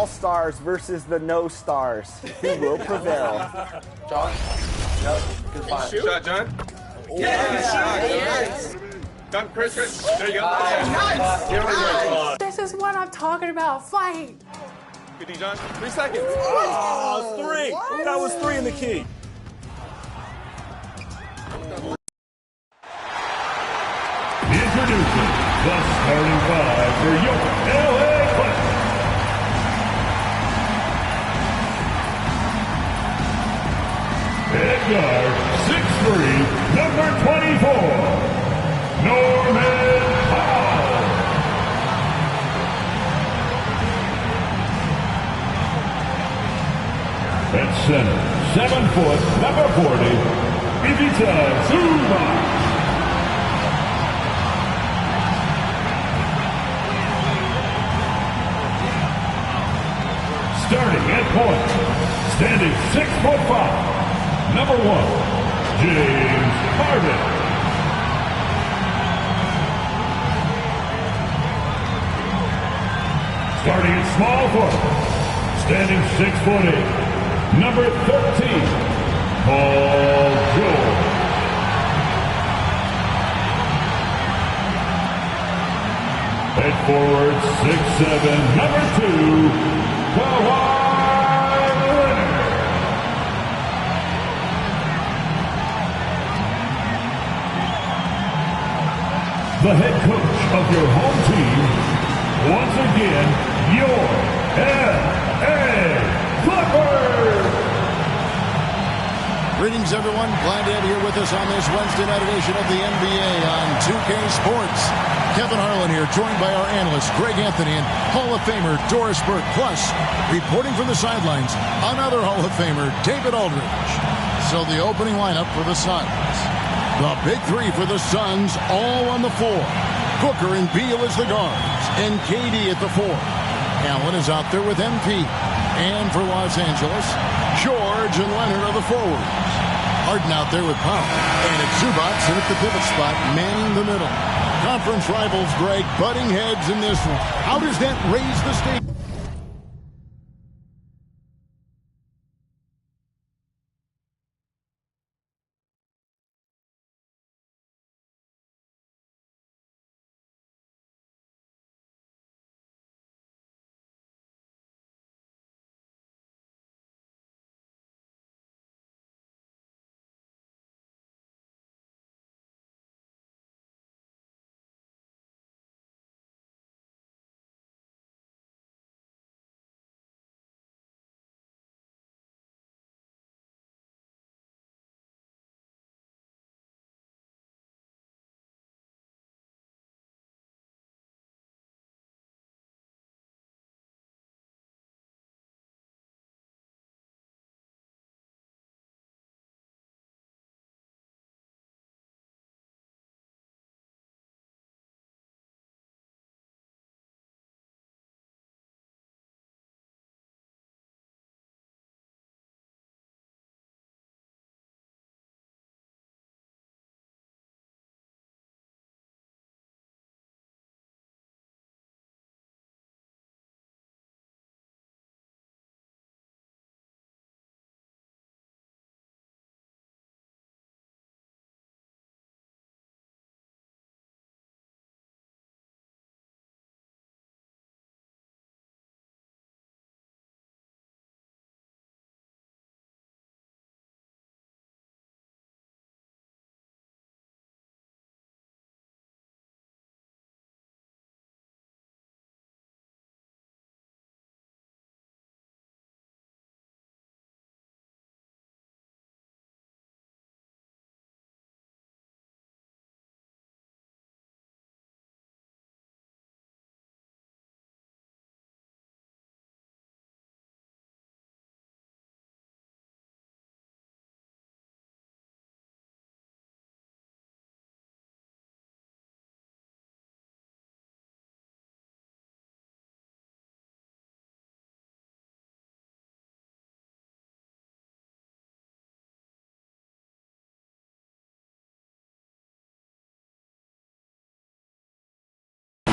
all-stars versus the no-stars. Who will prevail? John? Yep. Good find. Shot, John? Yes! Come, Chris. There you go. Nice. This is what I'm talking about. Fight. Good D, John. 3 seconds. Oh, 3. What? That was 3 in the key. Introducing the starting 5 for your LA Clippers. Head guard, 6'3", number 24, Norman Powell. At center, 7 foot, number 40, Ivica Zubac. Starting at point, standing 6'5", number 1, James Harden. Starting at small forward, standing 6'8", number 13, Paul George. At forward, 6'7", number 2, Kawhi Leonard. The head coach of your home team, once again, your LA Clippers. Greetings, everyone. Glad to have you here with us on this Wednesday night edition of the NBA on 2K Sports. Kevin Harlan here, joined by our analyst, Greg Anthony, and Hall of Famer Doris Burke. Plus, reporting from the sidelines, another Hall of Famer, David Aldridge. So the opening lineup for the Suns. The big three for the Suns, all on the floor. Booker and Beal as the guards, and KD at the 4. Allen is out there with MP. And for Los Angeles, George and Leonard are the forwards. Harden out there with Powell. And it's Zubac in at the pivot spot, manning the middle. Conference rivals, Greg, butting heads in this one. How does that raise the stakes?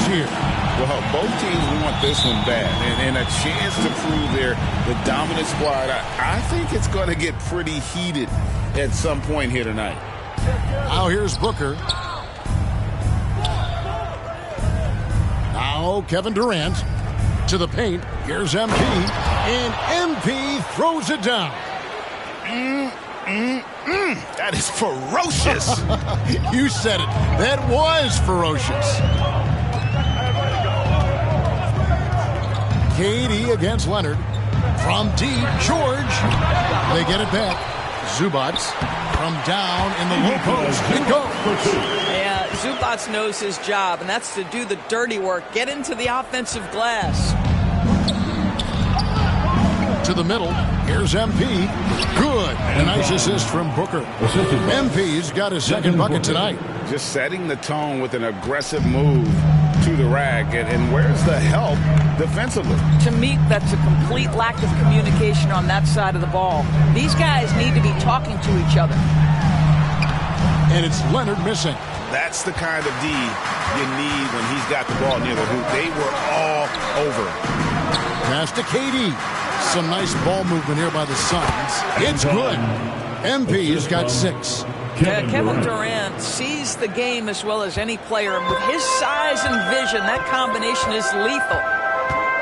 Here. Well, both teams want this one bad, and a chance to prove they're the dominant squad. I think it's going to get pretty heated at some point here tonight. Now here's Booker. Now Kevin Durant to the paint. Here's MP, and MP throws it down. That is ferocious. You said it. That was ferocious. KD against Leonard. From deep, George. They get it back. Zubac from down in the low post. It goes. Yeah, Zubac knows his job, and that's to do the dirty work. Get into the offensive glass. To the middle. Here's MP. Good. A nice assist from Booker. MP's got his second bucket tonight. Just setting the tone with an aggressive move to the rack. And where's the help defensively? To me, that's a complete lack of communication on that side of the ball. These guys need to be talking to each other. And it's Leonard missing. That's the kind of D you need when he's got the ball near the hoop. They were all over. Pass to KD. Some nice ball movement here by the Suns. It's good. MP's got 6. Kevin Durant sees the game as well as any player. And with his size and vision, that combination is lethal.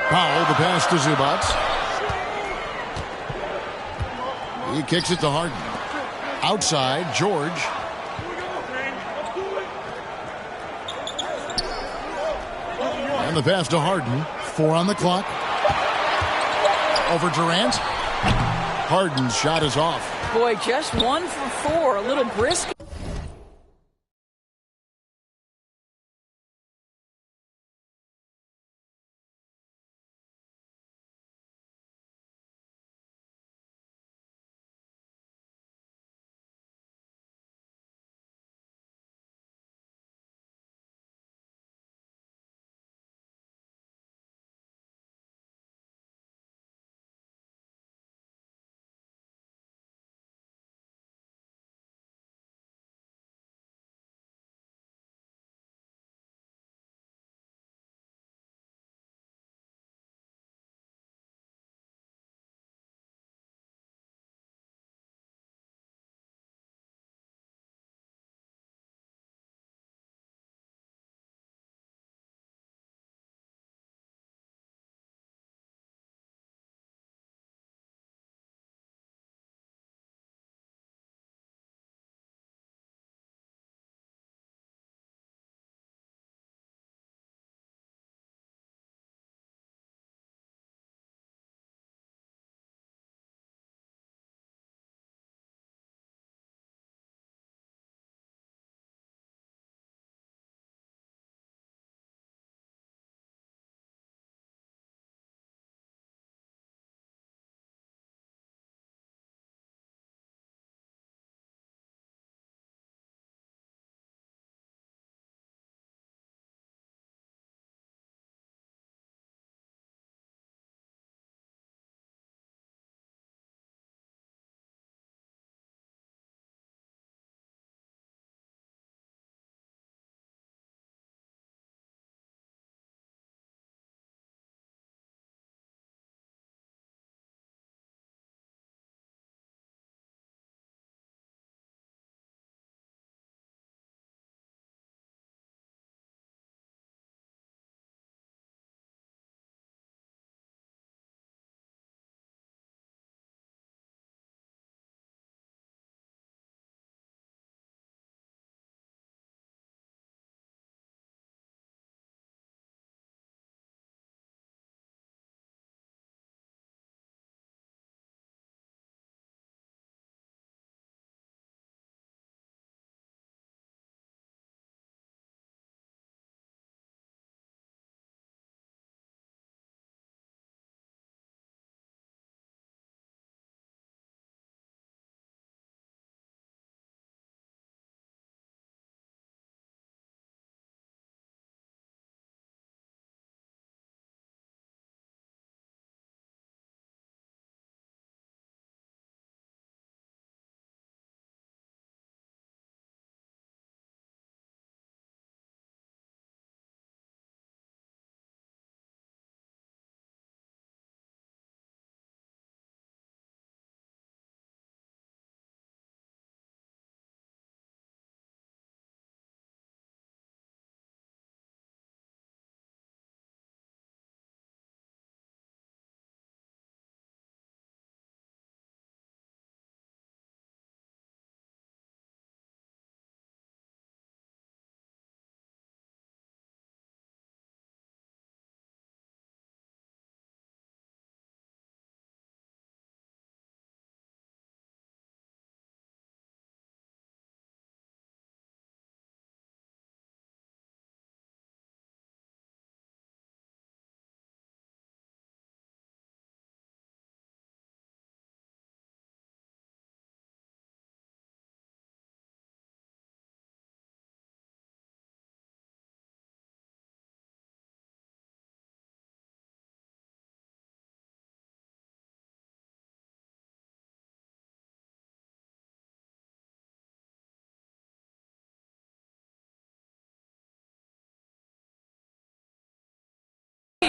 Powell, the pass to Zubac. He kicks it to Harden. Outside, George. And the pass to Harden. 4 on the clock. Over Durant. Harden's shot is off. Boy, just 1 for 4. A little brisk.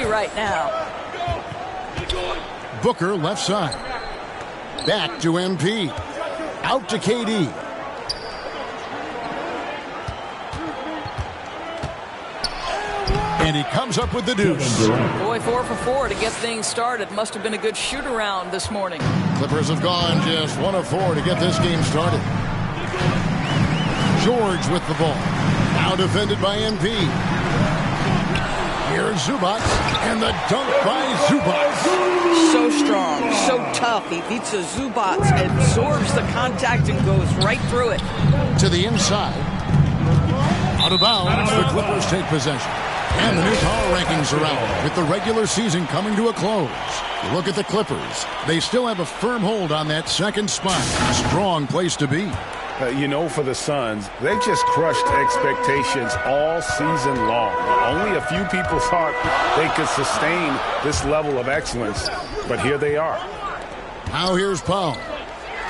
right now. Booker left side. Back to MP. Out to KD. And he comes up with the deuce. Boy, 4 for 4 to get things started. Must have been a good shoot-around this morning. Clippers have gone just 1 of 4 to get this game started. George with the ball. Now defended by MP. Here's Zubac. And the dunk by Zubac. So strong, so tough. He beats a Zubac, absorbs the contact, and goes right through it. To the inside. Out of bounds, the Clippers take possession. And the new power rankings are out, with the regular season coming to a close. You look at the Clippers. They still have a firm hold on that second spot. Strong place to be. For the Suns, they've just crushed expectations all season long. Only a few people thought they could sustain this level of excellence, but here they are. Now here's Powell.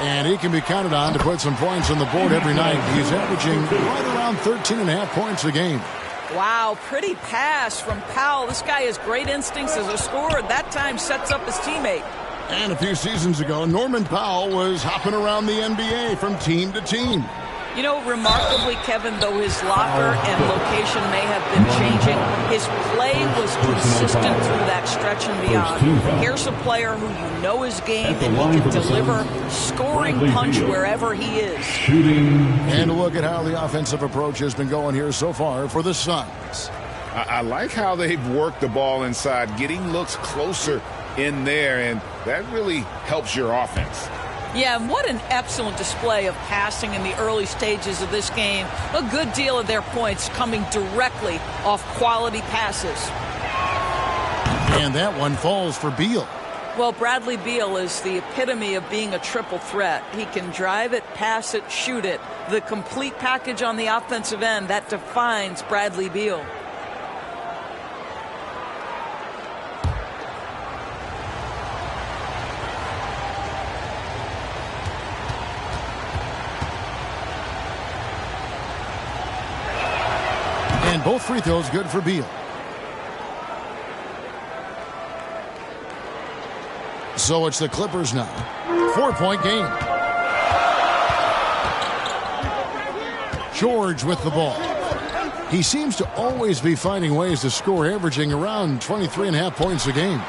And he can be counted on to put some points on the board every night. He's averaging right around 13.5 points a game. Wow, pretty pass from Powell. This guy has great instincts as a scorer. That time sets up his teammate. And a few seasons ago, Norman Powell was hopping around the NBA from team to team. Remarkably, Kevin, though his locker and location may have been changing, his play was consistent through that stretch and beyond. Here's a player who you know his game, and he can deliver scoring punch wherever he is. And look at how the offensive approach has been going here so far for the Suns. I like how they've worked the ball inside, getting looks closer in there, and that really helps your offense. Yeah, and what an excellent display of passing in the early stages of this game. A good deal of their points coming directly off quality passes. And that one falls for Beal. Well, Bradley Beal is the epitome of being a triple threat. He can drive it, pass it, shoot it. The complete package on the offensive end, that defines Bradley Beal. And both free throws good for Beal. So it's the Clippers now. 4-point game. George with the ball. He seems to always be finding ways to score, averaging around 23.5 points a game.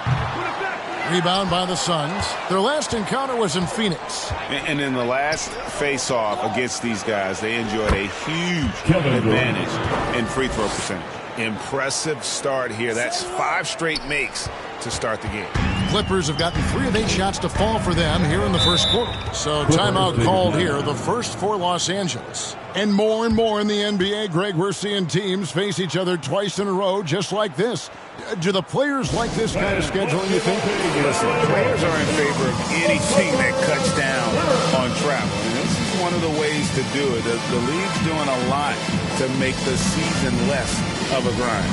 Rebound by the Suns. Their last encounter was in Phoenix. And in the last face-off against these guys, they enjoyed a huge advantage in free throw percentage. Impressive start here. That's 5 straight makes to start the game. Clippers have gotten 3 of 8 shots to fall for them here in the first quarter. So timeout called here, the first for Los Angeles. And more in the NBA, Greg, we're seeing teams face each other twice in a row just like this. Do the players like this kind of scheduling, you think? Listen, players are in favor of anything that cuts down on travel. And this is one of the ways to do it. The league's doing a lot to make the season less of a grind.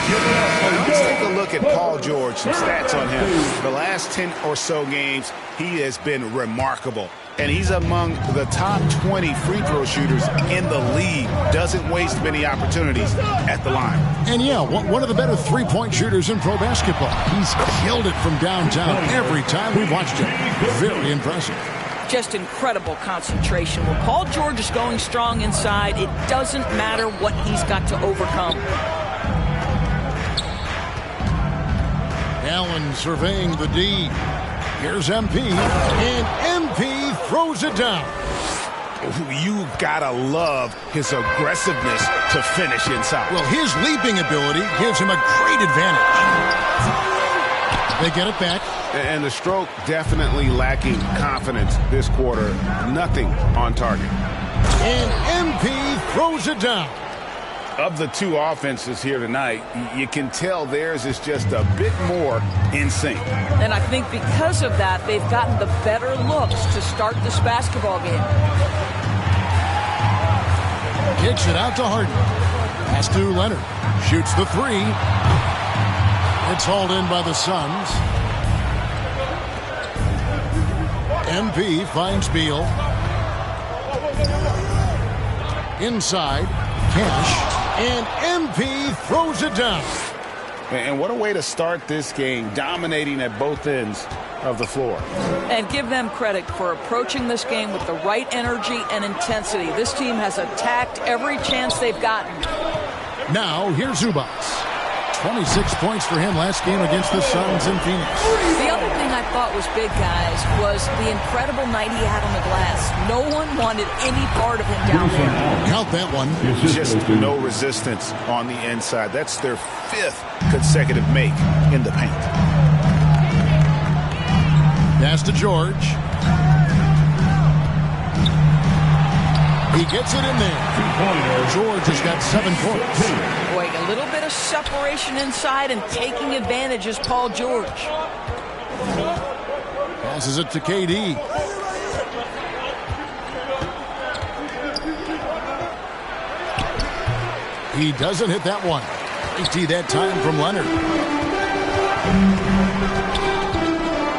Let's take a look at Paul George, some stats on him. The last 10 or so games, he has been remarkable. And he's among the top 20 free throw shooters in the league. Doesn't waste many opportunities at the line. And yeah, one of the better three-point shooters in pro basketball. He's killed it from downtown every time we've watched him. Very impressive. Just incredible concentration. When Paul George is going strong inside, it doesn't matter what he's got to overcome. Allen surveying the D. Here's MP, and MP throws it down. You gotta love his aggressiveness to finish inside. Well, his leaping ability gives him a great advantage. They get it back. And the stroke definitely lacking confidence this quarter. Nothing on target. And MP throws it down. Of the 2 offenses here tonight, you can tell theirs is just a bit more in sync. And I think because of that, they've gotten the better looks to start this basketball game. Kicks it out to Harden. Pass to Leonard. Shoots the 3. It's hauled in by the Suns. MP finds Beal. Inside. Cash. And MP throws it down. And what a way to start this game, dominating at both ends of the floor. And give them credit for approaching this game with the right energy and intensity. This team has attacked every chance they've gotten. Now, here's Zubats. 26 points for him last game against the Suns in Phoenix. The other thing I thought was big, guys, was the incredible night he had on the glass. No one wanted any part of him down there. Count that one. Just no resistance on the inside. That's their 5th consecutive make in the paint. Pass to George. He gets it in there. George has got 7 points. Boy, a little bit of separation inside and taking advantage is Paul George. Passes it to KD. He doesn't hit that one. 80 that time from Leonard.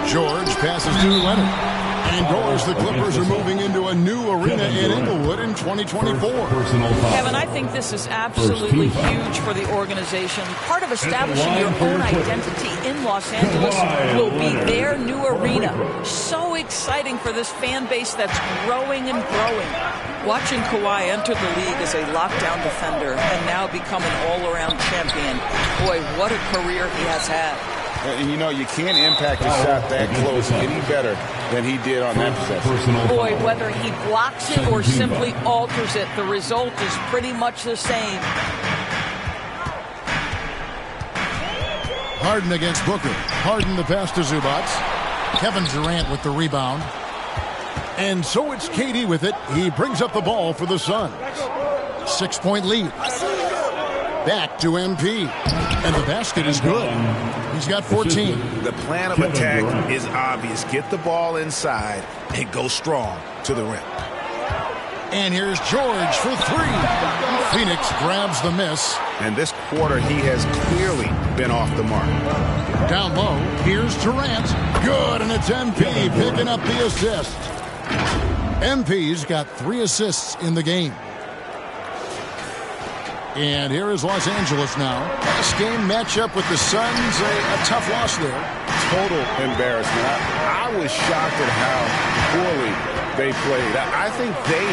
George passes to Leonard. And goals, the Clippers are moving into a new arena in Inglewood in 2024. Kevin, I think this is absolutely huge for the organization. Part of establishing your own identity in Los Angeles will be their new arena. So exciting for this fan base that's growing and growing. Watching Kawhi enter the league as a lockdown defender and now become an all-around champion. Boy, what a career he has had. And you know, you can't impact a shot that close any better than he did on that possession. Boy, whether he blocks it or simply alters it, the result is pretty much the same. Harden against Booker. Harden the pass to Zubats. Kevin Durant with the rebound. And so it's KD with it. He brings up the ball for the Suns. 6-point lead. Back to MP. And the basket is good. He's got 14. The plan of attack is obvious. Get the ball inside and go strong to the rim. And here's George for 3. Phoenix grabs the miss. And this quarter, he has clearly been off the mark. Down low, here's Durant. Good, and it's MP picking up the assist. MP's got 3 assists in the game. And here is Los Angeles now. Last game matchup with the Suns, a tough loss there. Total embarrassment. I was shocked at how poorly they played. I think they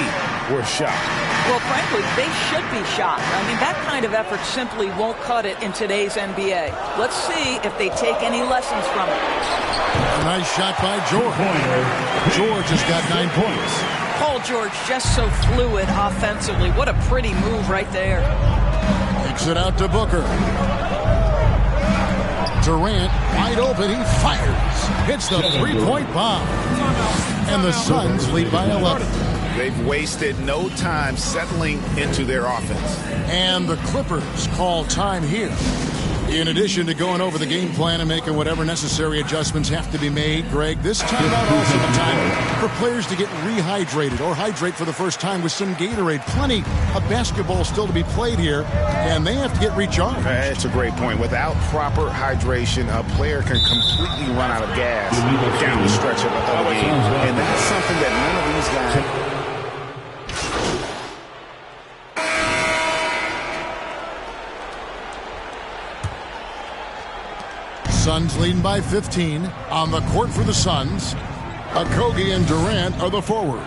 were shocked. Well, frankly, they should be shocked. I mean, that kind of effort simply won't cut it in today's NBA. Let's see if they take any lessons from it. A nice shot by George. George has got 9 points. Paul George just so fluid offensively. What a pretty move right there. Kicks it out to Booker. Durant wide open. He fires. Hits the 3-point bomb. And the Suns lead by 11. They've wasted no time settling into their offense. And the Clippers call time here. In addition to going over the game plan and making whatever necessary adjustments have to be made, Greg, this timeout also the time for players to get rehydrated or hydrate for the first time with some Gatorade. Plenty of basketball still to be played here, and they have to get recharged. That's a great point. Without proper hydration, a player can completely run out of gas down the stretch of a game. And that's something that none of these guys... Suns leading by 15. On the court for the Suns, Okogie and Durant are the forwards.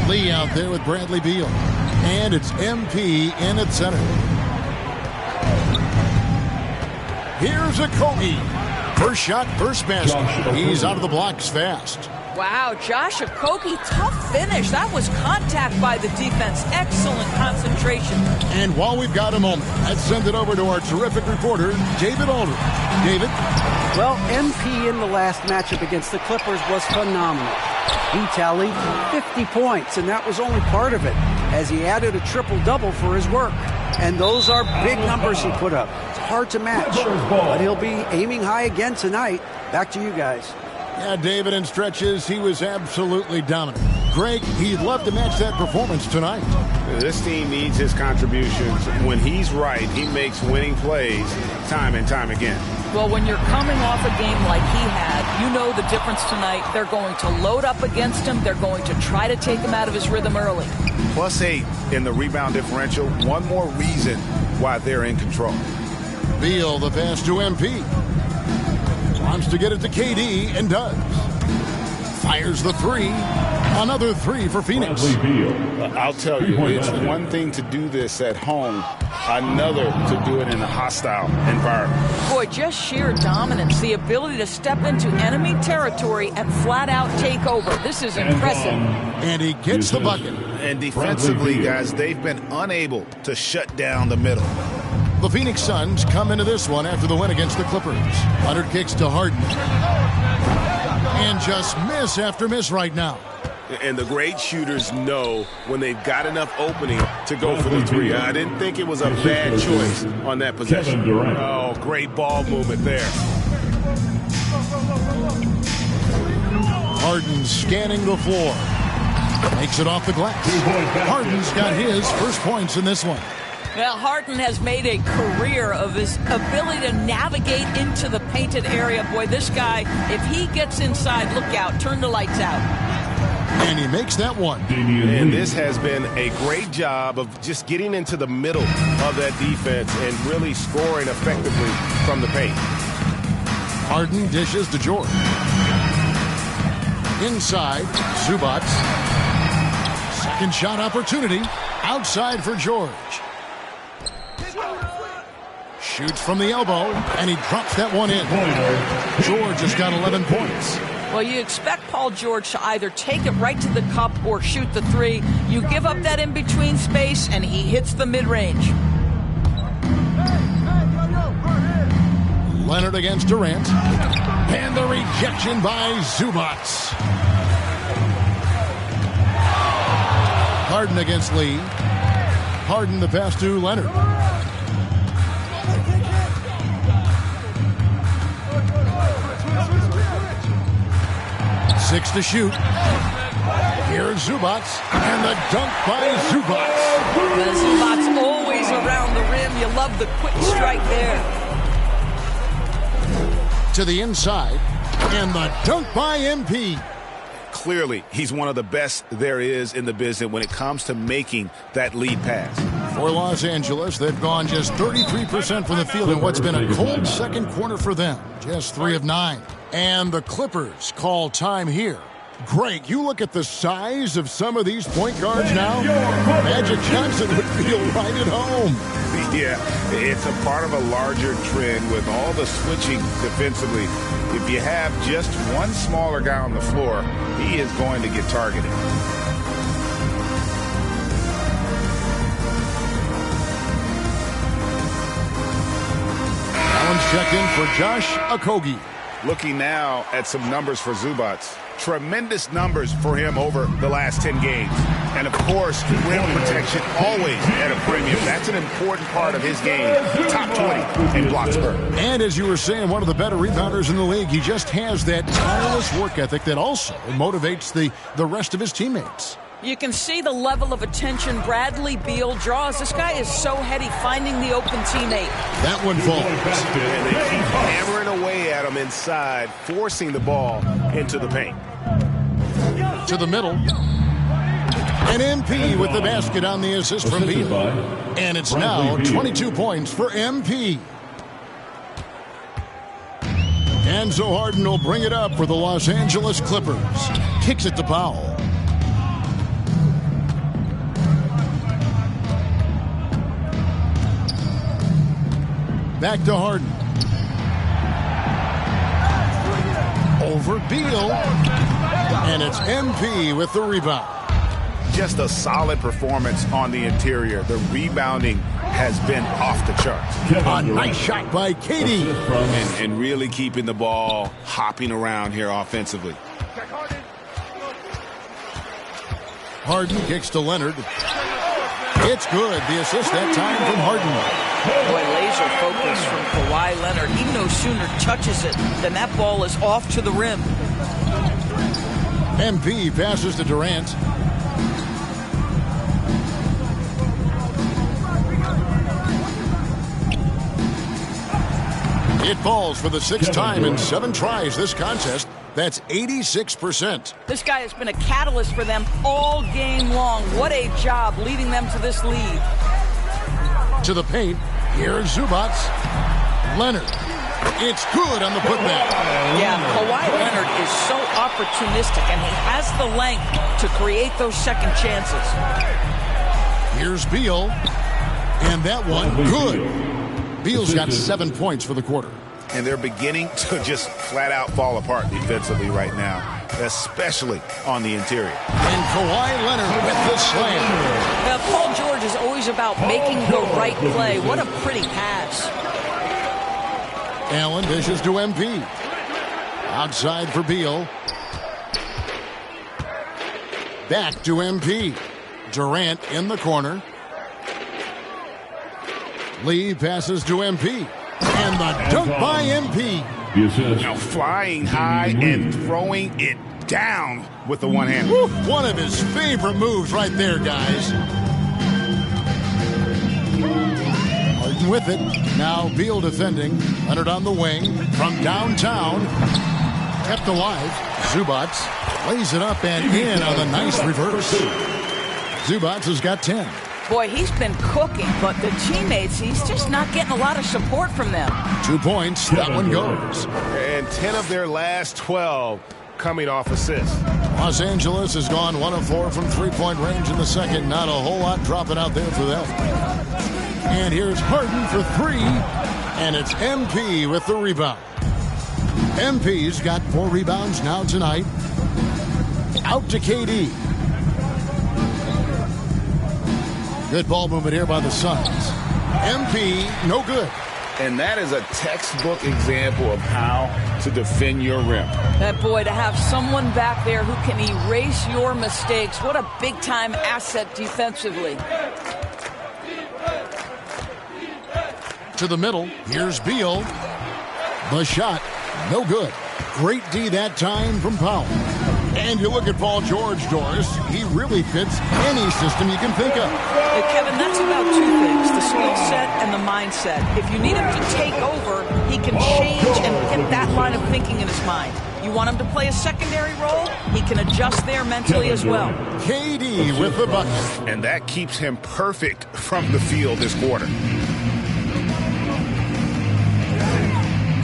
Lee out there with Bradley Beal. And it's MP in at center. Here's Okogie. First shot, first basket. He's out of the blocks fast. Wow, Josh Okogie, tough finish. That was contact by the defense. Excellent concentration. And while we've got a moment, let's send it over to our terrific reporter, David Aldridge. David? Well, MP in the last matchup against the Clippers was phenomenal. He tallied 50 points, and that was only part of it, as he added a triple-double for his work. And those are big numbers he put up. It's hard to match, but he'll be aiming high again tonight. Back to you guys. Yeah, David, in stretches, he was absolutely dominant. Greg, he'd love to match that performance tonight. This team needs his contributions. When he's right, he makes winning plays time and time again. Well, when you're coming off a game like he had, You know the difference tonight. They're going to load up against him. They're going to try to take him out of his rhythm early. +8 in the rebound differential. One more reason why they're in control. Beal, the pass to MP. Wants to get it to KD and does. Fires the three. Another three for Phoenix. I'll tell you, it's one thing to do this at home, another to do it in a hostile environment. Boy, just sheer dominance, the ability to step into enemy territory and flat out take over. This is impressive. And he gets the bucket. And defensively, guys, they've been unable to shut down the middle. The Phoenix Suns come into this one after the win against the Clippers. Leonard kicks to Harden. And just miss after miss right now. And the great shooters know when they've got enough opening to go for the three. I didn't think it was a bad choice on that possession. Oh, great ball movement there. Harden scanning the floor. Makes it off the glass. Harden's got his first points in this one. Well, Harden has made a career of his ability to navigate into the painted area. Boy, this guy, if he gets inside, look out, turn the lights out. And he makes that one. And this has been a great job of just getting into the middle of that defense and really scoring effectively from the paint. Harden dishes to George. Inside, Zubac. Second shot opportunity. Outside for George. Shoots from the elbow, and he drops that one in. George has got 11 points. Well, you expect Paul George to either take it right to the cup or shoot the three. You give up that in-between space, and he hits the mid-range. Leonard against Durant. And the rejection by Zubac. Harden against Lee. Harden the pass to Leonard. Six to shoot. Here's Zubac, and the dunk by Zubac. Zubac's always around the rim. You love the quick strike there. To the inside, and the dunk by MP. Clearly, he's one of the best there is in the business when it comes to making that lead pass. For Los Angeles, they've gone just 33% from the field in what's been a cold second quarter for them. Just 3 of 9. And the Clippers call time here. Greg, you look at the size of some of these point guards now. Magic Johnson would feel right at home. Yeah, it's a part of a larger trend with all the switching defensively. If you have just one smaller guy on the floor, he is going to get targeted. Allen's checked in for Josh Okogie. Looking now at some numbers for Zubac. Tremendous numbers for him over the last 10 games. And, of course, rim protection always at a premium. That's an important part of his game. Top 20 in blocks per. And as you were saying, one of the better rebounders in the league. He just has that tireless work ethic that also motivates the rest of his teammates. You can see the level of attention Bradley Beal draws. This guy is so heady finding the open teammate. That one falls. And they keep hammering away at him inside, forcing the ball into the paint. To the middle. And MP with the basket on the assist from Beal. And it's now 22 points for MP. Enzo Harden will bring it up for the Los Angeles Clippers. Kicks it to Powell. Back to Harden. Over Beal. And it's MP with the rebound. Just a solid performance on the interior. The rebounding has been off the charts. A nice shot by KD. And really keeping the ball hopping around here offensively. Harden kicks to Leonard. It's good. The assist that time from Harden. Boy, laser focus from Kawhi Leonard. He no sooner touches it than that ball is off to the rim. MP passes to Durant. It falls for the 6th time in 7 tries this contest. That's 86%. This guy has been a catalyst for them all game long. What a job leading them to this lead. To the paint. Here's Zubats. Leonard. It's good on the putback. Yeah, Kawhi Leonard is so opportunistic, and he has the length to create those second chances. Here's Beal. And that one, good. Beal's got 7 points for the quarter. And they're beginning to just flat out fall apart defensively right now, especially on the interior. And Kawhi Leonard with the slam. Paul George is always about making the right play. What a pretty pass. Allen dishes to MP. Outside for Beal. Back to MP. Durant in the corner. Lee passes to MP. And the dunk by MP. Now flying high and throwing it down with the one hand. One of his favorite moves right there, guys. Harden with it. Now Beal defending. Leonard on the wing. From downtown. Kept alive. Zubats lays it up and in on the nice reverse. Zubats has got 10. Boy, he's been cooking, but the teammates, he's just not getting a lot of support from them. 2 points. That one goes. And 10 of their last 12 coming off assists. Los Angeles has gone 1 of 4 from three-point range in the second. Not a whole lot dropping out there for them. And here's Harden for 3. And it's MP with the rebound. MP's got 4 rebounds now tonight. Out to KD. Good ball movement here by the Suns. MP, no good. And that is a textbook example of how to defend your rim. That boy, to have someone back there who can erase your mistakes. What a big-time asset defensively. To the middle. Here's Beal. The shot, no good. Great D that time from Powell. And you look at Paul George, Doris, he really fits any system you can think of. Hey, Kevin, that's about 2 things, the skill set and the mindset. If you need him to take over, he can change and get that line of thinking in his mind. You want him to play a secondary role, he can adjust there mentally as well. KD with the bucket. And that keeps him perfect from the field this quarter.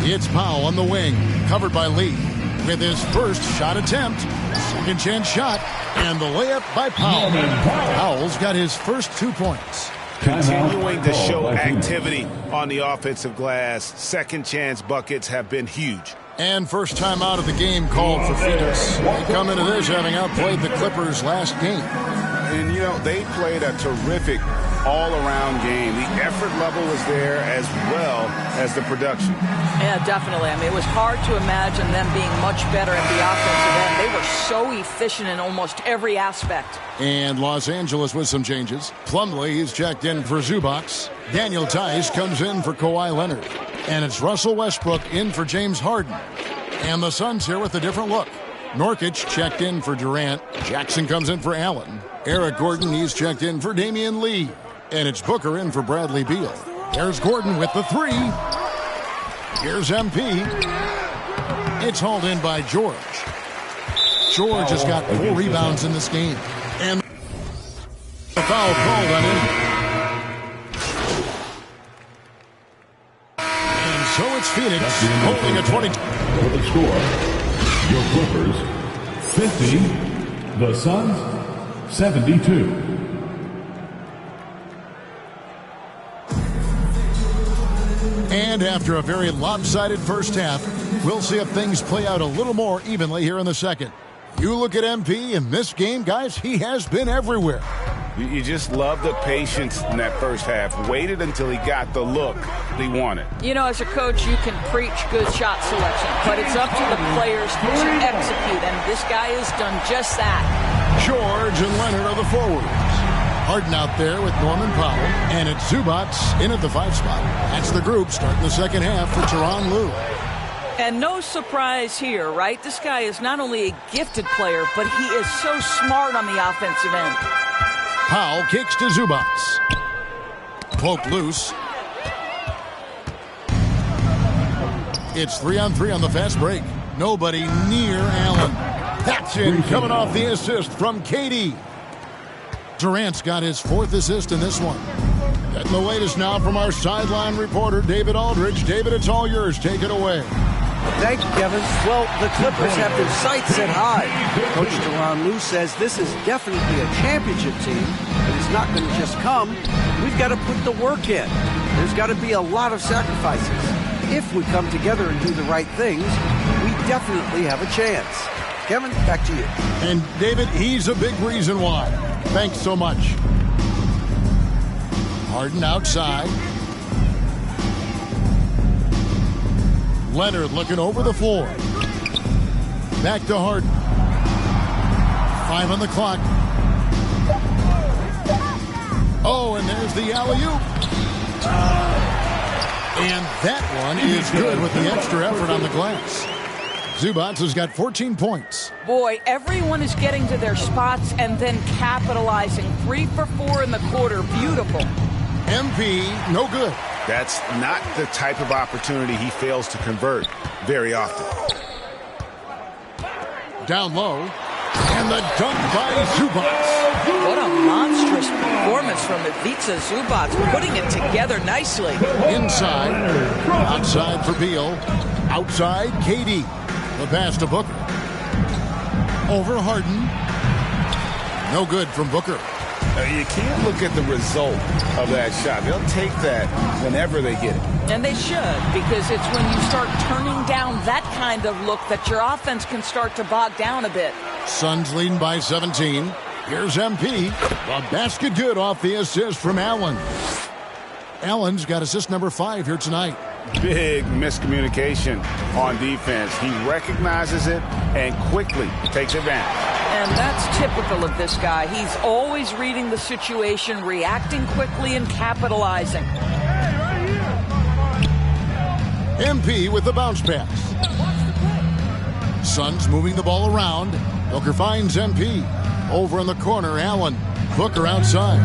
It's Powell on the wing, covered by Lee. With his first shot attempt, second chance shot, and the layup by Powell. Powell's got his first 2 points. Continuing to show activity on the offensive glass. Second chance buckets have been huge. And first time out of the game called for Phoenix. They come into this having outplayed the Clippers last game. And, you know, they played a terrific all-around game. The effort level was there as well as the production. Yeah, definitely. I mean, it was hard to imagine them being much better at the offensive end. They were so efficient in almost every aspect. And Los Angeles with some changes. Plumlee is checked in for Zubats. Daniel Tice comes in for Kawhi Leonard. And it's Russell Westbrook in for James Harden. And the Suns here with a different look. Nurkic checked in for Durant. Jackson comes in for Allen. Eric Gordon, he's checked in for Damian Lee. And it's Booker in for Bradley Beal. There's Gordon with the 3. Here's MP. It's hauled in by George. George has got 4 rebounds in this game. And the foul called on him. And so it's Phoenix holding a 20. For the score, your Clippers 50, the Suns 72. And after a very lopsided first half, we'll see if things play out a little more evenly here in the second. You look at MP in this game, guys, he has been everywhere. You just love the patience in that first half. Waited until he got the look he wanted. You know, as a coach, you can preach good shot selection, but it's up to the players to execute, and this guy has done just that. George and Leonard are the forwards. Harden out there with Norman Powell, and it's Zubats in at the 5 spot. That's the group starting the second half for Tyronn Lue. And no surprise here, right? This guy is not only a gifted player, but he is so smart on the offensive end. Powell kicks to Zubats. Poke loose. It's 3-on-3 on the fast break. Nobody near Allen. That's in, coming off the assist from Katie. Durant's got his 4th assist in this one. Getting the latest now from our sideline reporter, David Aldridge. David, it's all yours. Take it away. Thank you, Kevin. Well, the Clippers have their sights set high. Coach Deron Lue says this is definitely a championship team, but it's not going to just come. We've got to put the work in. There's got to be a lot of sacrifices. If we come together and do the right things, we definitely have a chance. Kevin, back to you. And David, he's a big reason why. Thanks so much. Harden outside. Leonard looking over the floor. Back to Harden. 5 on the clock. Oh, and there's the alley-oop. And that one is good with the extra effort on the glass. Zubac has got 14 points. Boy, everyone is getting to their spots and then capitalizing. 3 for 4 in the quarter. Beautiful. MP, no good. That's not the type of opportunity he fails to convert very often. Down low. And the dunk by Zubac. What a monstrous performance from Ivica Zubac, putting it together nicely. Inside. Outside for Beal. Outside, KD. The pass to Booker. Over Harden. No good from Booker. You can't look at the result of that shot. They'll take that whenever they get it. And they should, because it's when you start turning down that kind of look that your offense can start to bog down a bit. Suns leading by 17. Here's MP. A basket good off the assist from Allen. Allen's got assist number 5 here tonight. Big miscommunication on defense. He recognizes it and quickly takes advantage. And that's typical of this guy. He's always reading the situation, reacting quickly, and capitalizing. MP with the bounce pass. Suns moving the ball around. Booker finds MP. Over in the corner, Allen. Booker outside.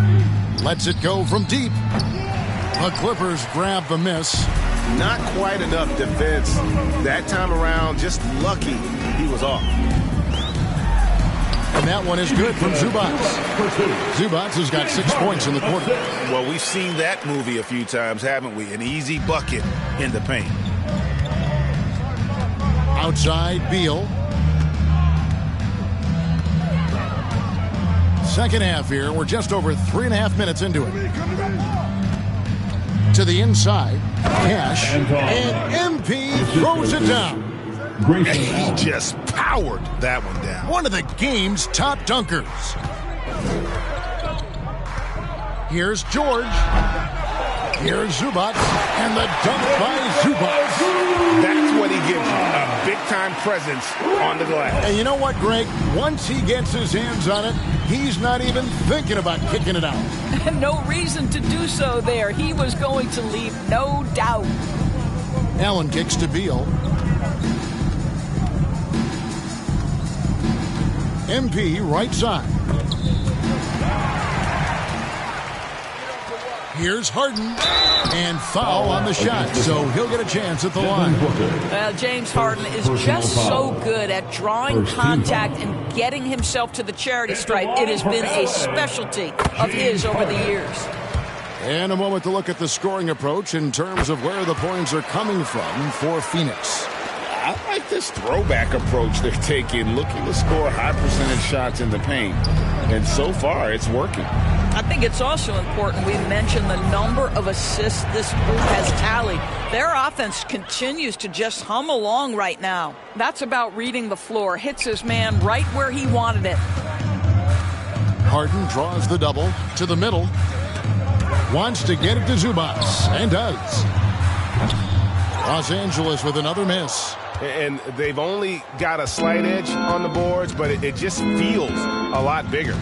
Lets it go from deep. The Clippers grab the miss. Not quite enough defense that time around. Just lucky he was off. And that one is good from Zubac. Zubac has got 6 points in the quarter. Well, we've seen that movie a few times, haven't we? An easy bucket in the paint. Outside, Beal. Second half here. We're just over 3.5 minutes into it. To the inside. Cash. And MP throws it down. And he just powered that one down. One of the game's top dunkers. Here's George. Here's Zubac. And the dunk by Zubac. That's what he gives you. A big-time presence on the glass. And you know what, Greg? Once he gets his hands on it, he's not even thinking about kicking it out. No reason to do so there. He was going to leave, no doubt. Allen kicks to Beal. MP right side. Here's Harden. And foul on the shot, so he'll get a chance at the line. Well, James Harden is just so good at drawing contact and getting himself to the charity stripe. It has been a specialty of his over the years. And a moment to look at the scoring approach in terms of where the points are coming from for Phoenix. I like this throwback approach they're taking, looking to score high percentage shots in the paint. And so far, it's working. I think it's also important we mention the number of assists this group has tallied. Their offense continues to just hum along right now. That's about reading the floor. Hits his man right where he wanted it. Harden draws the double to the middle. Wants to get it to Zubac, and does. Los Angeles with another miss. And they've only got a slight edge on the boards, but it just feels a lot bigger.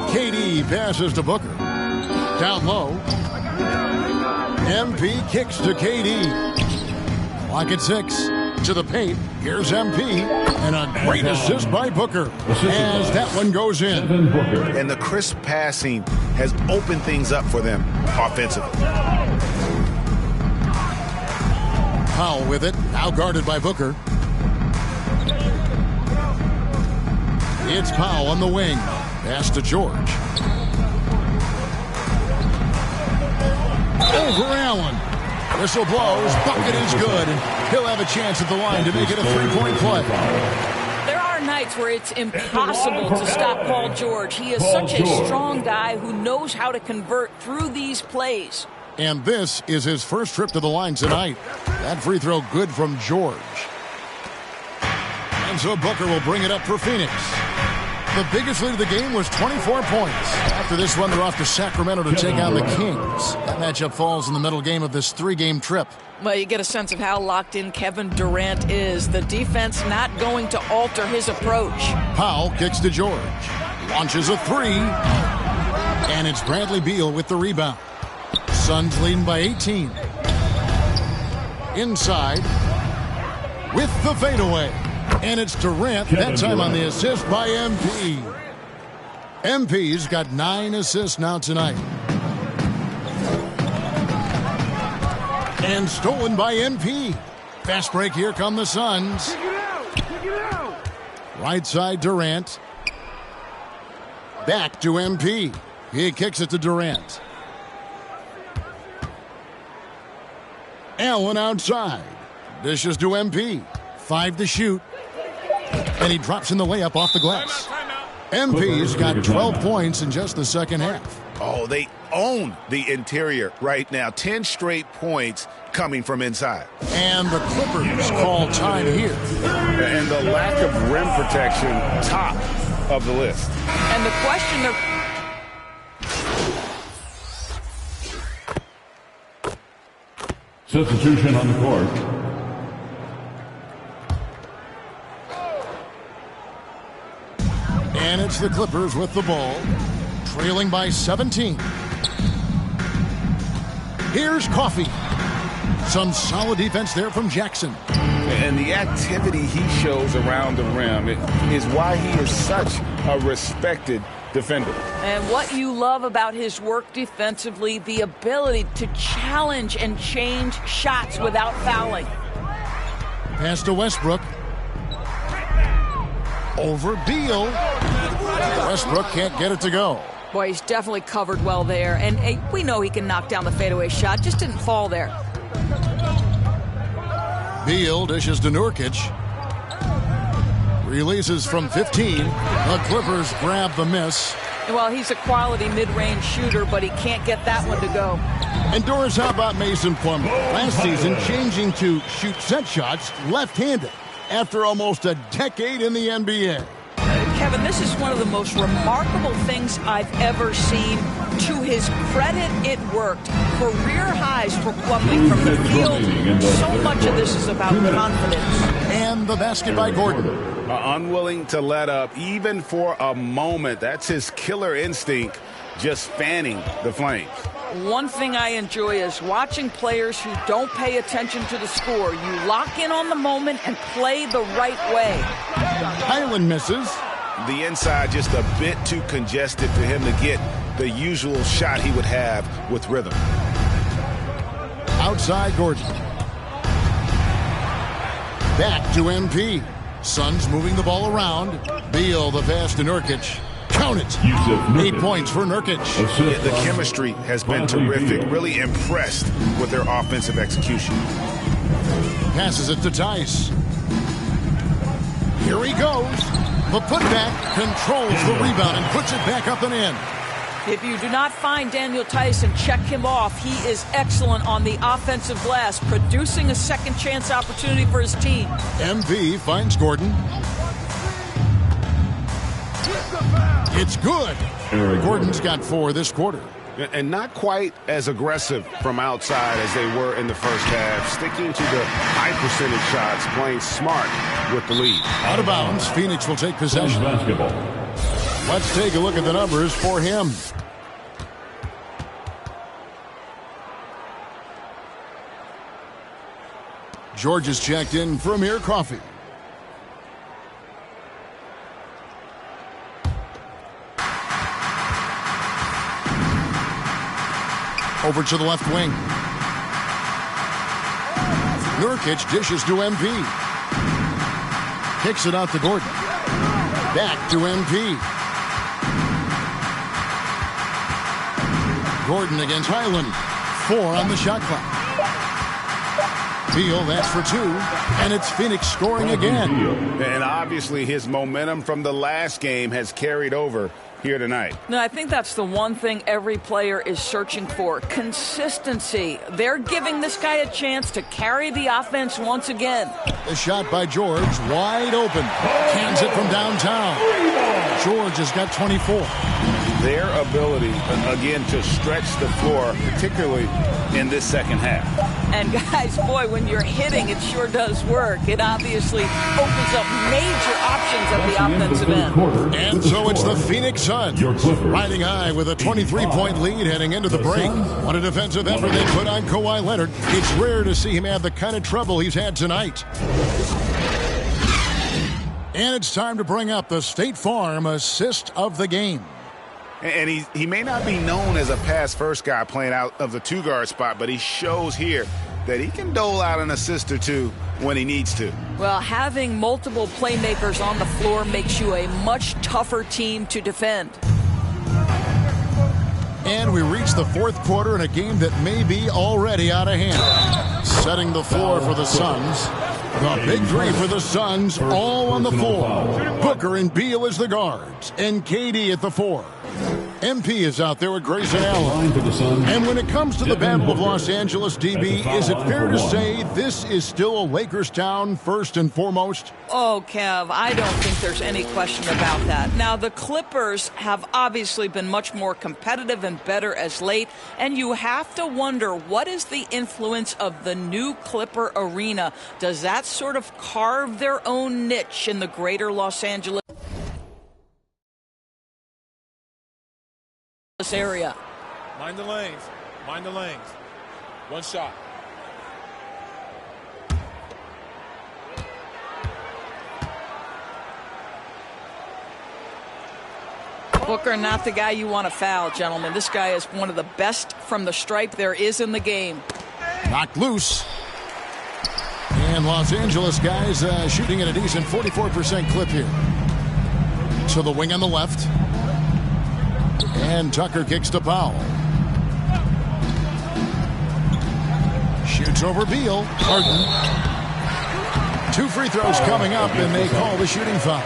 KD passes to Booker. Down low. MP kicks to KD. Clock at 6. To the paint. Here's MP. And a great assist by Booker. As that one goes in. And the crisp passing has opened things up for them offensively. Powell with it, now guarded by Booker. It's Powell on the wing. Pass to George. Over Allen. Whistle blows. Bucket is good. He'll have a chance at the line to make it a three-point play. There are nights where it's impossible to stop Paul George. He is such a strong guy who knows how to convert through these plays. And this is his first trip to the line tonight. That free throw good from George. And so Booker will bring it up for Phoenix. The biggest lead of the game was 24 points. After this one, they're off to Sacramento to take on the Kings. That matchup falls in the middle game of this three-game trip. Well, you get a sense of how locked in Kevin Durant is. The defense not going to alter his approach. Powell kicks to George. Launches a three. And it's Bradley Beal with the rebound. Suns leading by 18. Inside. With the fadeaway. And it's Durant, that time on the assist by MP. MP's got 9 assists now tonight. And stolen by MP. Fast break, here come the Suns. Right side, Durant. Back to MP. He kicks it to Durant. Allen outside. Dishes to MP. 5 to shoot. And he drops in the layup off the glass. MP's got 12 points in just the second half. Oh, they own the interior right now. 10 straight points coming from inside. And the Clippers call time here. And the lack of rim protection, top of the list. And the question Substitution on the court. And it's the Clippers with the ball, trailing by 17. Here's Coffey. Some solid defense there from Jackson. And the activity he shows around the rim is why he is such a respected defender. And what you love about his work defensively, the ability to challenge and change shots without fouling. Pass to Westbrook. Over Beal. Westbrook can't get it to go. Boy, he's definitely covered well there. And we know he can knock down the fadeaway shot. Just didn't fall there. Beal dishes to Nurkic. Releases from 15. The Clippers grab the miss. Well, he's a quality mid-range shooter, but he can't get that one to go. And Doris, how about Mason Plumlee? Last season, changing to shoot set shots left-handed after almost a decade in the NBA. Kevin, this is one of the most remarkable things I've ever seen. To his credit, it worked. Career highs for Plumlee from the field. So much of this is about confidence. And the basket by Gordon. Unwilling to let up, even for a moment. That's his killer instinct, just fanning the flames. One thing I enjoy is watching players who don't pay attention to the score. You lock in on the moment and play the right way. Highland misses. The inside just a bit too congested for him to get the usual shot he would have with rhythm. Outside Gordon. Back to MP. Suns moving the ball around. Beal the pass to Nurkic. Count it. 8 points for Nurkic. Yeah, the chemistry has been terrific. Really impressed with their offensive execution. Passes it to Tice. Here he goes. The putback controls the rebound and puts it back up and in. If you do not find Daniel Tice and check him off, he is excellent on the offensive glass, producing a second chance opportunity for his team. MV finds Gordon. It's good. Gordon's got 4 this quarter. And not quite as aggressive from outside as they were in the first half. Sticking to the high percentage shots, playing smart with the lead. Out of bounds, Phoenix will take possession. Basketball. Let's take a look at the numbers for him. George is checked in from Amir Coffey. Over to the left wing. Nurkic dishes to MP. Kicks it out to Gordon. Back to MP. Gordon against Highland. 4 on the shot clock. Beal, that's for 2. And it's Phoenix scoring again. And obviously his momentum from the last game has carried over here tonight. No, I think that's the one thing every player is searching for. Consistency. They're giving this guy a chance to carry the offense once again. The shot by George, wide open. Cans it from downtown. George has got 24. Their ability, again, to stretch the floor, particularly in this second half. And guys, boy, when you're hitting, it sure does work. It obviously opens up major options at the offensive end. And so it's the Phoenix Suns riding high with a 23-point lead heading into the break. What a defensive effort they put on Kawhi Leonard. It's rare to see him have the kind of trouble he's had tonight. And it's time to bring up the State Farm assist of the game. And he may not be known as a pass-first guy playing out of the 2-guard spot, but he shows here that he can dole out an assist or two when he needs to. Well, having multiple playmakers on the floor makes you a much tougher team to defend. And we reach the fourth quarter in a game that may be already out of hand. Setting the floor for the Suns. The big three for the Suns, all on the floor. Booker and Beal as the guards, and KD at the 4. MP is out there with Grayson Allen. And when it comes to the Battle of Los Angeles, DB, is it fair to say this is still a Lakers town first and foremost? Oh, Kev, I don't think there's any question about that. Now, the Clippers have obviously been much more competitive and better as late, and you have to wonder, what is the influence of the new Clipper arena? Does that sort of carve their own niche in the greater Los Angeles area? Mind the lanes. Mind the lanes. One shot. Booker, not the guy you want to foul, gentlemen. This guy is one of the best from the stripe there is in the game. Knocked loose. And Los Angeles guys shooting at a decent 44% clip here. To the wing on the left. And Tucker kicks to Powell. Shoots over Beal. Harden. 2 free throws coming up, and they call the shooting foul.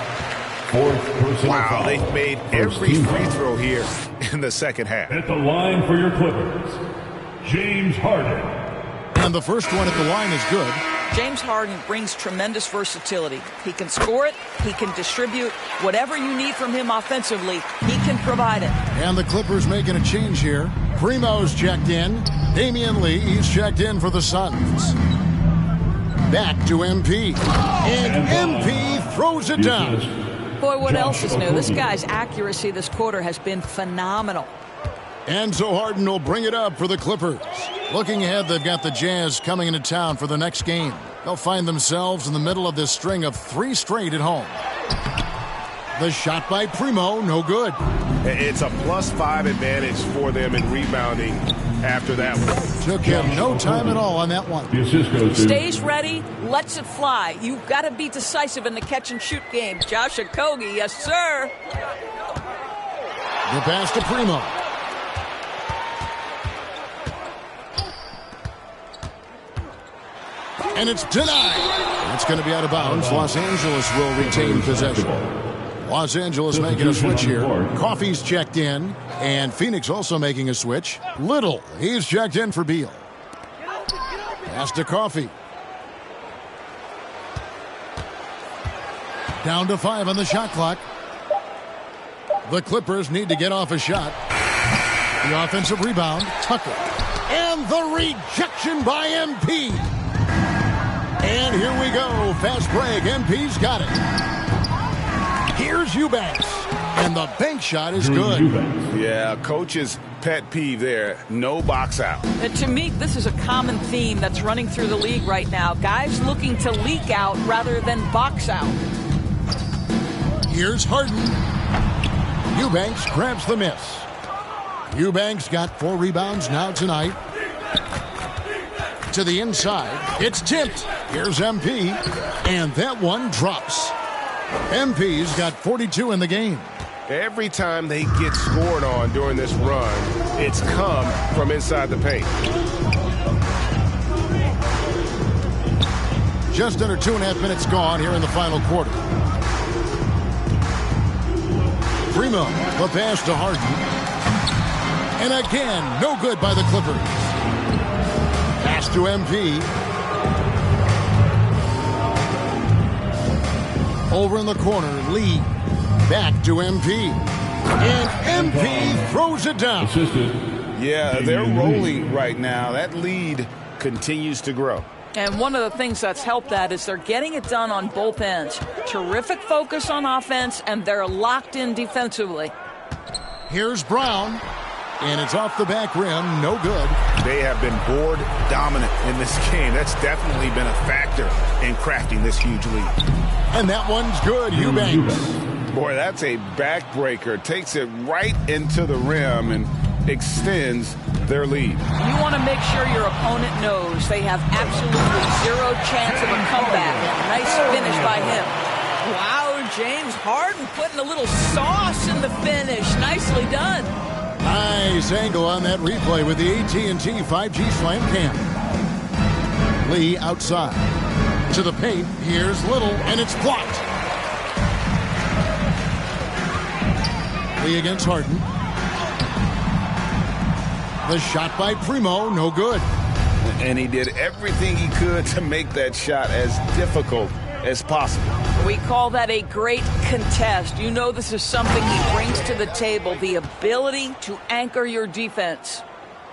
Wow, they've made every free throw here in the second half. At the line for your Clippers, James Harden. And the first one at the line is good. James Harden brings tremendous versatility. He can score it. He can distribute. Whatever you need from him offensively, he can provide it. And the Clippers making a change here. Primo's checked in. Damian Lee, he's checked in for the Suns. Back to MP. And MP throws it down. Boy, what else is new? This guy's accuracy this quarter has been phenomenal. And so Harden will bring it up for the Clippers. Looking ahead, they've got the Jazz coming into town for the next game. They'll find themselves in the middle of this string of 3 straight at home. The shot by Primo, no good. It's a +5 advantage for them in rebounding after that one. Took him no time at all on that one. Stays ready, lets it fly. You've got to be decisive in the catch-and-shoot game. Josh Okogie, yes, sir. The pass to Primo. And it's denied. It's going to be out of bounds. Los Angeles will retain possession. Los Angeles making a switch here. Coffey's checked in. And Phoenix also making a switch. Little, he's checked in for Beal. Pass to Coffey. Down to 5 on the shot clock. The Clippers need to get off a shot. The offensive rebound, Tucker. And the rejection by MP. And here we go. Fast break. MP's got it. Here's Eubanks. And the bank shot is good. Yeah, coach's pet peeve there. No box out. And to me, this is a common theme that's running through the league right now. Guys looking to leak out rather than box out. Here's Harden. Eubanks grabs the miss. Eubanks got 4 rebounds now tonight. To the inside. It's tipped. Here's MP. And that one drops. MP's got 42 in the game. Every time they get scored on during this run, it's come from inside the paint. Just under 2.5 minutes gone here in the final quarter. Primo, the pass to Harden. And again, no good by the Clippers. Pass to MP. Over in the corner, Lee. Back to MP. And MP throws it down. Yeah, they're rolling right now. That lead continues to grow. And one of the things that's helped that is they're getting it done on both ends. Terrific focus on offense, and they're locked in defensively. Here's Brown, and it's off the back rim. No good. They have been board dominant in this game. That's definitely been a factor in crafting this huge lead. And that one's good. Eubanks. Boy, that's a backbreaker. Takes it right into the rim and extends their lead. You want to make sure your opponent knows they have absolutely zero chance of a comeback. Nice finish by him. Wow, James Harden putting a little sauce in the finish. Nicely done. Nice angle on that replay with the AT&T 5G Slam Cam. Lee outside. To the paint. Here's Little, and it's blocked. Lee against Harden. The shot by Primo, no good. And he did everything he could to make that shot as difficult as possible. We call that a great contest. You know this is something he brings to the table, the ability to anchor your defense.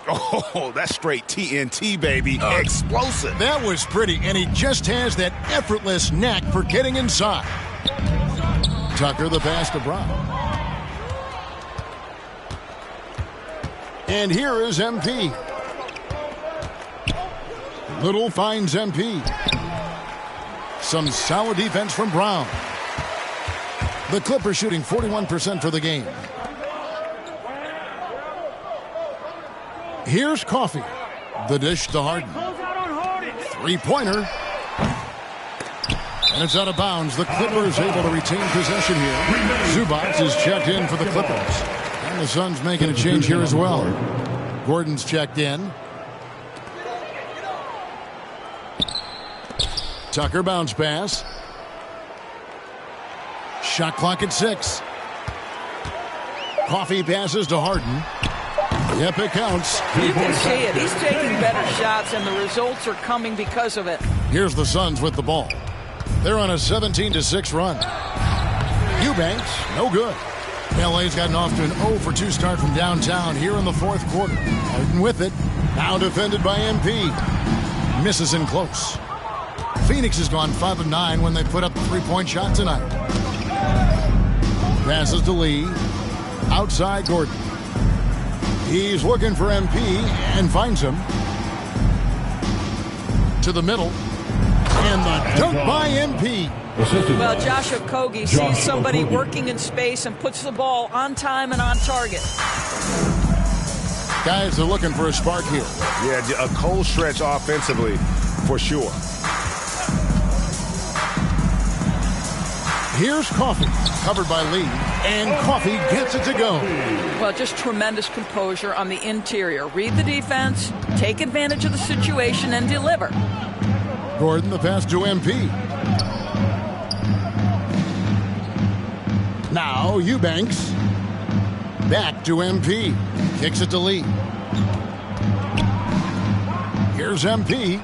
Oh, that's straight TNT, baby. Explosive. That was pretty, and he just has that effortless knack for getting inside. Tucker, the pass to Brown. And here is MP. Little finds MP. Some solid defense from Brown. The Clippers shooting 41% for the game. Here's Coffee. The dish to Harden. Three-pointer. And it's out of bounds. The Clippers able to retain possession here. Zubac is checked in for the Clippers. And the Suns making a change here as well. Gordon's checked in. Tucker bounce pass. Shot clock at 6. Coffee passes to Harden. Yep, it counts. You can see it. He's taking better shots, and the results are coming because of it. Here's the Suns with the ball. They're on a 17-6 run. Eubanks, no good. LA's gotten off to an 0-for-2 start from downtown here in the fourth quarter. Harden with it. Now defended by MP. Misses in close. Phoenix has gone 5 of 9 when they put up the three-point shot tonight. Passes to Lee. Outside Gordon. He's looking for MP and finds him. To the middle. And the dunk by MP. Well, Josh Okogie sees somebody working in space and puts the ball on time and on target. Guys are looking for a spark here. Yeah, a cold stretch offensively for sure. Here's Coffee, covered by Lee, and Coffee gets it to go. Well, just tremendous composure on the interior. Read the defense, take advantage of the situation, and deliver. Gordon, the pass to MP. Now Eubanks. Back to MP. Kicks it to Lee. Here's MP.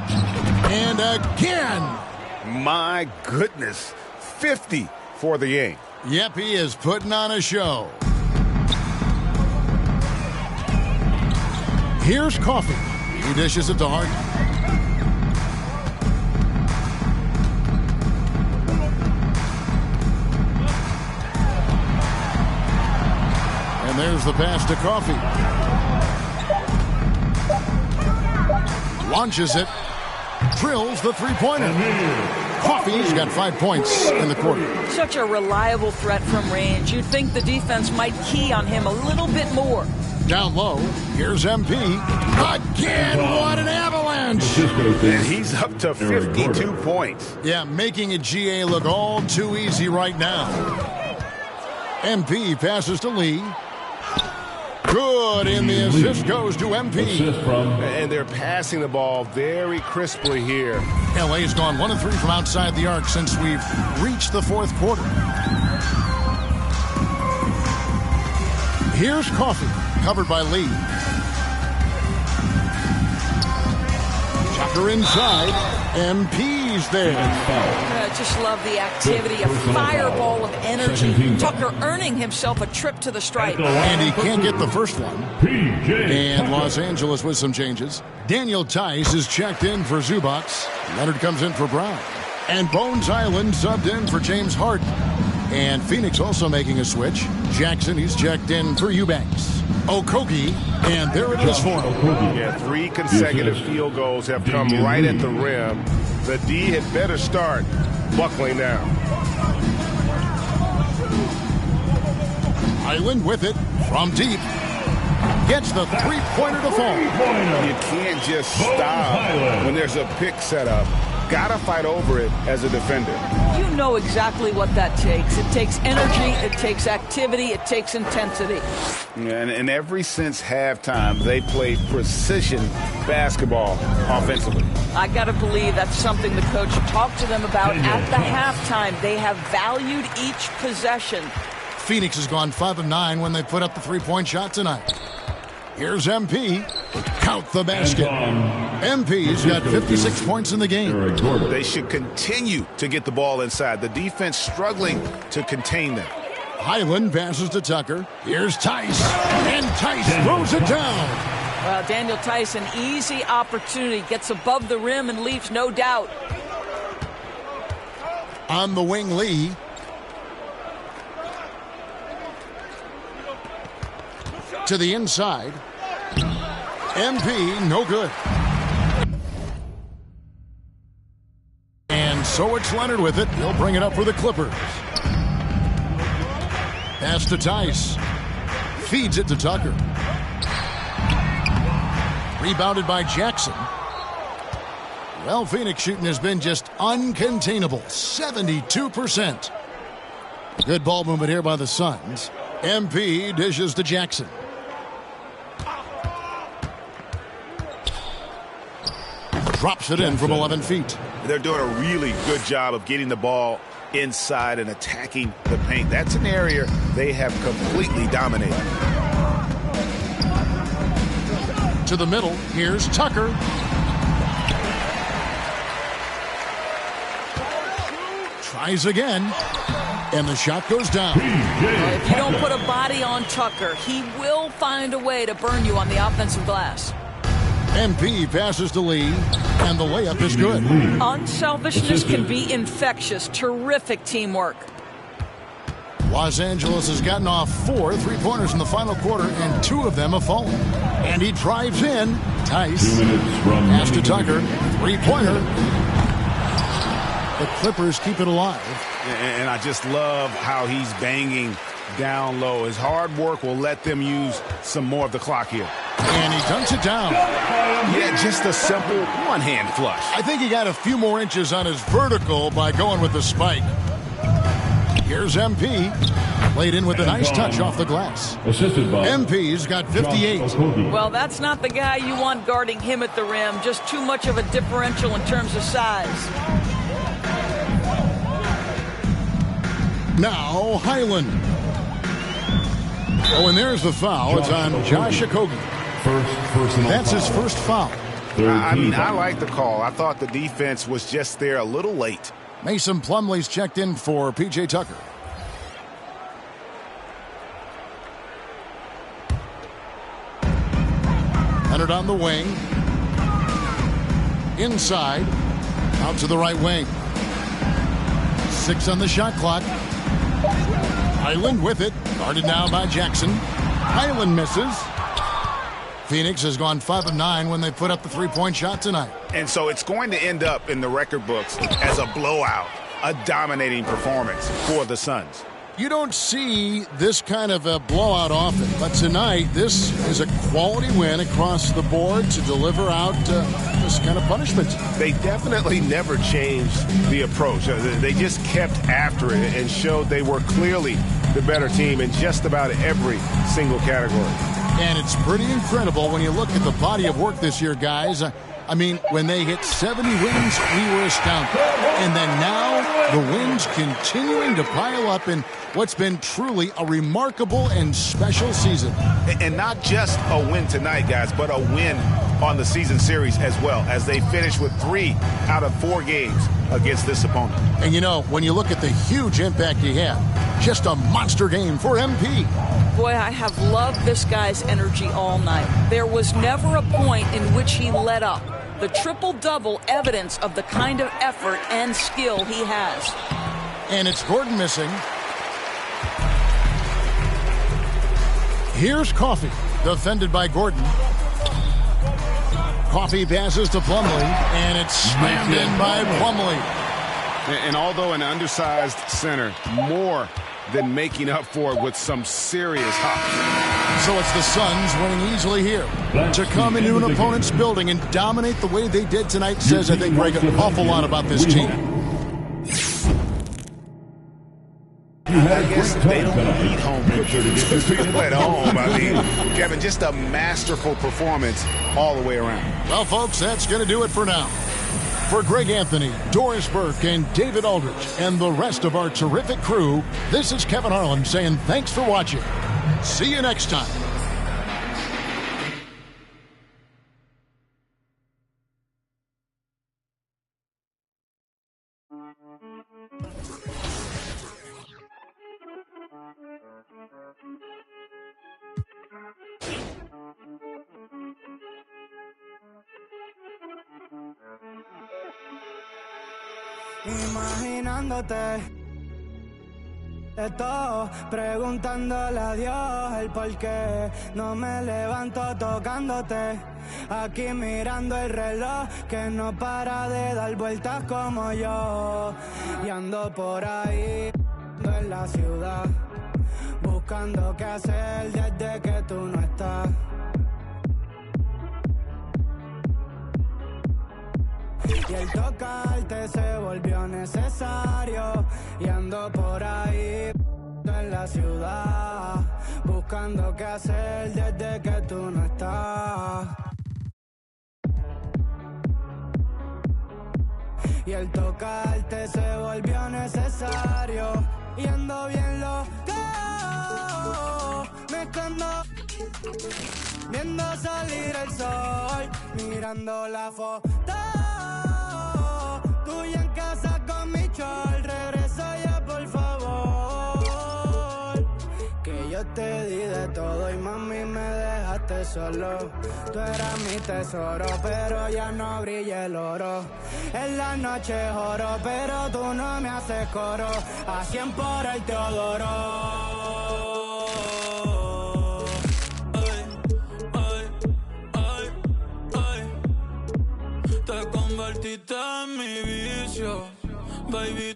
And again. My goodness. 50 for the game. Yep, he is putting on a show. Here's Coffee. He dishes it to Harden. And there's the pass to Coffee. Launches it. Drills the three-pointer. Coffee's got 5 points in the quarter. Such a reliable threat from range. You'd think the defense might key on him a little bit more. Down low, here's MP. Again, what an avalanche! And he's up to 52 points. Yeah, making a GA look all too easy right now. MP passes to Lee. Good, and the assist goes to MP. And they're passing the ball very crisply here. LA's gone 1 of 3 from outside the arc since we've reached the fourth quarter. Here's Coffey, covered by Lee. Tucker inside. MP's there. I just love the activity, a fireball of energy. Tucker earning himself a trip to the stripe. And he can't get the first one. And Los Angeles with some changes. Daniel Tice is checked in for Zubac. Leonard comes in for Brown. And Bones Island subbed in for James Harden. And Phoenix also making a switch. Jackson, he's checked in for Eubanks. Okogie, and there it is for him. Yeah, 3 consecutive field goals have come right at the rim. The D had better start buckling down. Island with it from deep. Gets the three-pointer to fall. You can't just stop when there's a pick set up. Gotta fight over it as a defender. You know exactly what that takes. It takes energy, it takes activity, it takes intensity. And ever since halftime, they played precision basketball offensively. I got to believe that's something the coach talked to them about at the halftime. They have valued each possession. Phoenix has gone 5 of 9 when they put up the three-point shot tonight. Here's MP. Count the basket. MP's got 56 points in the game. They should continue to get the ball inside. The defense struggling to contain them. Highland passes to Tucker. Here's Tice. And Tice throws it down. Well, Daniel Tice, an easy opportunity. Gets above the rim and leaves no doubt. On the wing, Lee. To the inside. MP, no good. And so it's Leonard with it. He'll bring it up for the Clippers. Pass to Tice. Feeds it to Tucker. Rebounded by Jackson. Well, Phoenix shooting has been just uncontainable. 72%. Good ball movement here by the Suns. MP dishes to Jackson. Drops it in from 11 feet. They're doing a really good job of getting the ball inside and attacking the paint. That's an area they have completely dominated. To the middle, here's Tucker. Tries again, and the shot goes down. If you don't put a body on Tucker, he will find a way to burn you on the offensive glass. MP passes to Lee, and the layup is good. Unselfishness can be infectious. Terrific teamwork. Los Angeles has gotten off 4 3-pointers in the final quarter, and 2 of them have fallen. And he drives in. Tice. Pass to Tucker. 3-pointer. The Clippers keep it alive. And I just love how he's banging down low. His hard work will let them use some more of the clock here. And he dunks it down. Yeah, just a simple one-hand flush. I think he got a few more inches on his vertical by going with the spike. Here's MP. Played in with a nice touch off the glass. Assisted by MP's got 58. Well, that's not the guy you want guarding him at the rim. Just too much of a differential in terms of size. Now Highland. Oh, and there's the foul. It's on Josh Okogie. That's his first foul. I mean, I like the call. I thought the defense was just there a little late. Mason Plumlee's checked in for P.J. Tucker. Leonard on the wing. Inside. Out to the right wing. 6 on the shot clock. Highland with it. Guarded now by Jackson. Highland misses. Phoenix has gone 5 of 9 when they put up the three-point shot tonight. And so it's going to end up in the record books as a blowout, a dominating performance for the Suns. You don't see this kind of a blowout often, but tonight this is a quality win across the board to deliver out this kind of punishment. They definitely never changed the approach. They just kept after it and showed they were clearly the better team in just about every single category. And it's pretty incredible when you look at the body of work this year, guys. I mean, when they hit 70 wins, we were astounded. And then now, the wins continuing to pile up in what's been truly a remarkable and special season. And not just a win tonight, guys, but a win on the season series as well, as they finish with 3 out of 4 games against this opponent. And you know, when you look at the huge impact he had, just a monster game for MP. Boy, I have loved this guy's energy all night. There was never a point in which he let up. The triple-double evidence of the kind of effort and skill he has. And it's Gordon missing. Here's Coffey, defended by Gordon. Coffey passes to Plumlee, and it's slammed in by Plumlee. And although an undersized center, more than making up for it with some serious hops. So it's the Suns winning easily here. To come into an opponent's building and dominate the way they did tonight says, I think, Greg, an awful lot about this team. I guess they don't need home people at home. I mean, Kevin, just a masterful performance all the way around. Well, folks, that's going to do it for now. For Greg Anthony, Doris Burke, and David Aldridge, and the rest of our terrific crew, this is Kevin Harlan saying thanks for watching. See you next time. Imaginándote de todo, preguntándole a Dios el por qué no me levanto tocándote. Aquí mirando el reloj que no para de dar vueltas como yo. Y ando por ahí en la ciudad, buscando qué hacer desde que tú no estás. Y el tocarte se volvió necesario. Y ando por ahí en la ciudad, buscando qué hacer desde que tú no estás. Y el tocarte se volvió necesario. Y ando bien loco, mezclando, viendo salir el sol, mirando la foto tuya en casa con mi chol. Regresa ya, por favor, que yo te di de todo y mami me dejaste solo. Tú eras mi tesoro, pero ya no brilla el oro. En la noche oro, pero tú no me haces coro. A 100 por el Teodoro. Te convertiste en mi vicio, baby.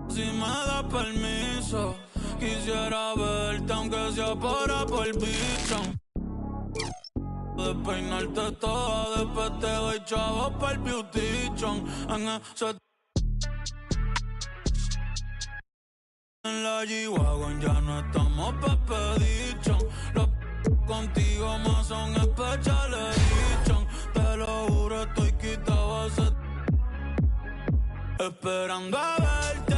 Si me das permiso, quisiera verte aunque sea por bicho. Despeinarte toda, después te doy chavos pa'l beautition. En la G-Wagon ya no estamos pepedichon. Los contigo más son especiales edition. Te lo juro, estoy quitado esperando a verte.